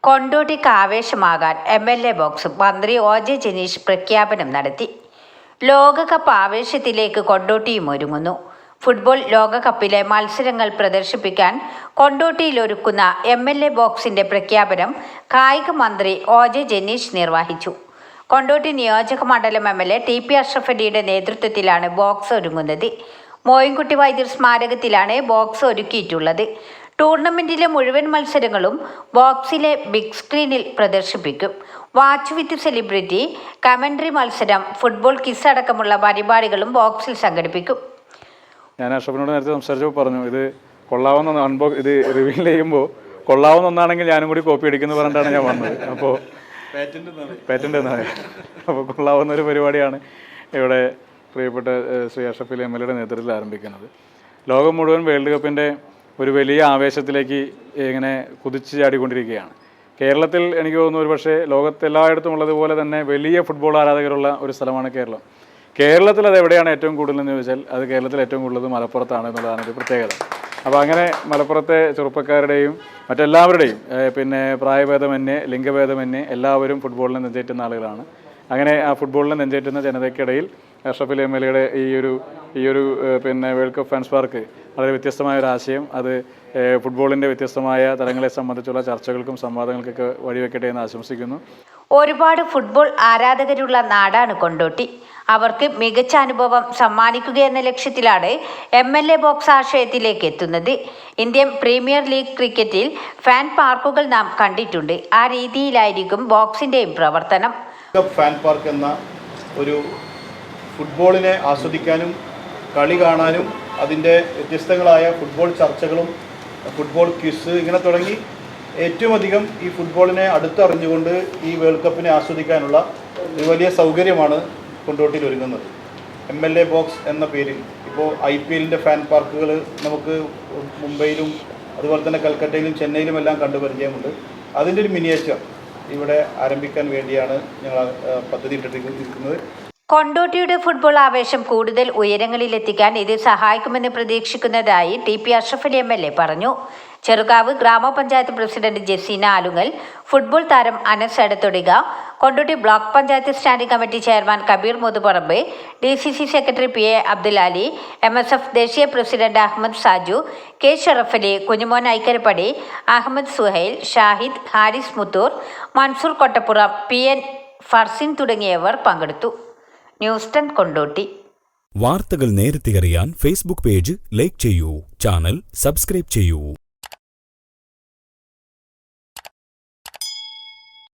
കൊണ്ടോട്ടിക്ക് ആവേശമാകാൻ MLA. Box മന്ത്രി ഒ.ജെ. ജനീഷ് പ്രഖ്യാപനം നടത്തി. ലോകകപ്പ് ആവേശത്തിലേക്ക് കൊണ്ടോട്ടിയും ഒരുങ്ങുന്നു. ഫുട്ബോൾ ലോകകപ്പിലെ മത്സരങ്ങൾ പ്രദർശിപ്പിക്കാൻ കൊണ്ടോട്ടിയിലൊരുക്കുന്ന എം.എൽ.എ. ബോക്സിന്റെ പ്രഖ്യാപനം കായിക മന്ത്രി ഒ.ജെ. ജനീഷ് നിർവഹിച്ചു. കൊണ്ടോട്ടി നിയോജക മണ്ഡലം എം.എൽ.എ. ടി.പി. അഷ്റഫലിയുടെ നേതൃത്വത്തിലാണ് ബോക്സ് ഒരുങ്ങുന്നത്. മോയിൻകുട്ടി വൈദ്യർ സ്മാരകത്തിലാണ് ബോക്സ് ഒരുക്കിയിട്ടുള്ളത്. ടൂർണമെന്റിലെ മുഴുവൻ മത്സരങ്ങളും ബോക്സിലെ ബിഗ് സ്ക്രീനിൽ പ്രദർശിപ്പിക്കും. വാച്ച് വിത്ത് സെലിബ്രിറ്റി, കമന്ററി മത്സരം, ഫുട്ബോൾ കിസ് അടക്കമുള്ള പരിപാടികളും ബോക്സിൽ സംഘടിപ്പിക്കും. ഞാൻ അഷ്റഫിനോട് നേരത്തെ സംസാരിച്ചപ്പോൾ പറഞ്ഞു, ഇത് കൊള്ളാവുന്ന ഇത് റിവീൽ ചെയ്യുമ്പോൾ കൊള്ളാവുന്ന ഒന്നാണെങ്കിൽ ഞാനും കൂടി കോപ്പി അടിക്കുന്നു പറഞ്ഞിട്ടാണ് ഞാൻ വന്നത്. അപ്പോൾ പേറ്റന്റ് എന്നാണ്. അപ്പോൾ കൊള്ളാവുന്ന ഒരു പരിപാടിയാണ് ഇവിടെ പ്രിയപ്പെട്ട ശ്രീ അഷ്റഫലി എം.എൽ.എയുടെ നേതൃത്വത്തിൽ ആരംഭിക്കുന്നത്. ലോകം മുഴുവൻ വേൾഡ് കപ്പിൻ്റെ ഒരു വലിയ ആവേശത്തിലേക്ക് ഇങ്ങനെ കുതിച്ചു ചാടിക്കൊണ്ടിരിക്കുകയാണ്. കേരളത്തിൽ എനിക്ക് തോന്നുന്നു ഒരു പക്ഷേ ലോകത്തെല്ലായിടത്തും ഉള്ളതുപോലെ തന്നെ വലിയ ഫുട്ബോൾ ആരാധകരുള്ള ഒരു സ്ഥലമാണ് കേരളം. കേരളത്തിൽ അത് എവിടെയാണ് ഏറ്റവും കൂടുതലെന്ന് ചോദിച്ചാൽ അത് കേരളത്തിൽ ഏറ്റവും കൂടുതൽ മലപ്പുറത്താണ് എന്നുള്ളതാണ് ഒരു പ്രത്യേകത. അപ്പോൾ അങ്ങനെ മലപ്പുറത്തെ ചെറുപ്പക്കാരുടെയും മറ്റെല്ലാവരുടെയും പ്രായഭേദമന്യേ ലിംഗഭേദമന്യേ എല്ലാവരും ഫുട്ബോളിനെ നെഞ്ചേറ്റുന്ന ആളുകളാണ്. അങ്ങനെ ആ ഫുട്ബോളിനെ നെഞ്ചേറ്റുന്ന ജനതയ്ക്കിടയിൽ അഷ്റഫലി എം.എൽ.എയുടെ ഈ ഒരു വേൾഡ് കപ്പ് ഫാൻസ് പാർക്ക് വളരെ വ്യത്യസ്തമായ ഒരു ആശയം, അത് ഫുട്ബോളിൻ്റെ വ്യത്യസ്തമായ തലങ്ങളെ സംബന്ധിച്ചുള്ള ചർച്ചകൾക്കും സംവാദങ്ങൾക്കൊക്കെ വഴിവെക്കട്ടെ എന്ന് ആശംസിക്കുന്നു. ഒരുപാട് ഫുട്ബോൾ ആരാധകരുള്ള നാടാണ് കൊണ്ടോട്ടി. അവർക്ക് മികച്ച അനുഭവം സമ്മാനിക്കുക എന്ന ലക്ഷ്യത്തിലാണ് എം.എൽ.എ. ബോക്സ് ആശയത്തിലേക്ക് എത്തുന്നത്. ഇന്ത്യൻ പ്രീമിയർ ലീഗ് ക്രിക്കറ്റിൽ ഫാൻ പാർക്കുകൾ നാം കണ്ടിട്ടുണ്ട്. ആ രീതിയിലായിരിക്കും ബോക്സിൻ്റെയും പ്രവർത്തനം. ഫാൻ പാർക്ക് എന്ന ഒരു ഫുട്ബോളിനെ ആസ്വദിക്കാനും കളി കാണാനും അതിൻ്റെ വ്യത്യസ്തങ്ങളായ ഫുട്ബോൾ ചർച്ചകളും ഫുട്ബോൾ ക്വിസ് ഇങ്ങനെ തുടങ്ങി ഏറ്റവും അധികം ഈ ഫുട്ബോളിനെ അടുത്തറിഞ്ഞുകൊണ്ട് ഈ വേൾഡ് കപ്പിനെ ആസ്വദിക്കാനുള്ള ഒരു വലിയ സൗകര്യമാണ് കൊണ്ടോട്ടിയിൽ ഒരുങ്ങുന്നത്. എം.എൽ.എ. ബോക്സ് എന്ന പേരിൽ ഇപ്പോൾ IPLൻ്റെ ഫാൻ പാർക്കുകൾ നമുക്ക് മുംബൈയിലും അതുപോലെ തന്നെ കൽക്കട്ടയിലും ചെന്നൈയിലും എല്ലാം കണ്ടു പരിചയമുണ്ട്. അതിൻ്റെ ഒരു മിനിയേച്ചർ ഇവിടെ ആരംഭിക്കാൻ വേണ്ടിയാണ് ഞങ്ങൾ പദ്ധതി ഇട്ടിരിക്കുന്നത്. കൊണ്ടോട്ടിയുടെ ഫുട്ബോൾ ആവേശം കൂടുതൽ ഉയരങ്ങളിലെത്തിക്കാൻ ഇത് സഹായിക്കുമെന്ന് പ്രതീക്ഷിക്കുന്നതായി ടി.പി. അഷ്റഫലി എം.എൽ.എ. പറഞ്ഞു. ചെറുകാവ് ഗ്രാമപഞ്ചായത്ത് പ്രസിഡന്റ് ജസീന ആലുങ്ങൽ, ഫുട്ബോൾ താരം Anas Edathodika, Kondotty block panchayat standing committee chairman Kabeer Muthuparamba, DCC secretary P.A. Abdulali, MSF ദേശീയ president Ahammed Saju, K. Sharafali, Kunjumon Aikkarappadi, Ahammed Suhail, Shahid, Haris Muthur, Mansoor Kottappuram, P.N. Farsin തുടങ്ങിയവർ പങ്കെടുത്തു. ന്യൂസ് 10 കൊണ്ടോട്ടി. വാർത്തകൾ നേരത്തെ അറിയാൻ ഫേസ്ബുക്ക് പേജ് ലൈക്ക് ചെയ്യൂ, ചാനൽ സബ്സ്ക്രൈബ് ചെയ്യൂ.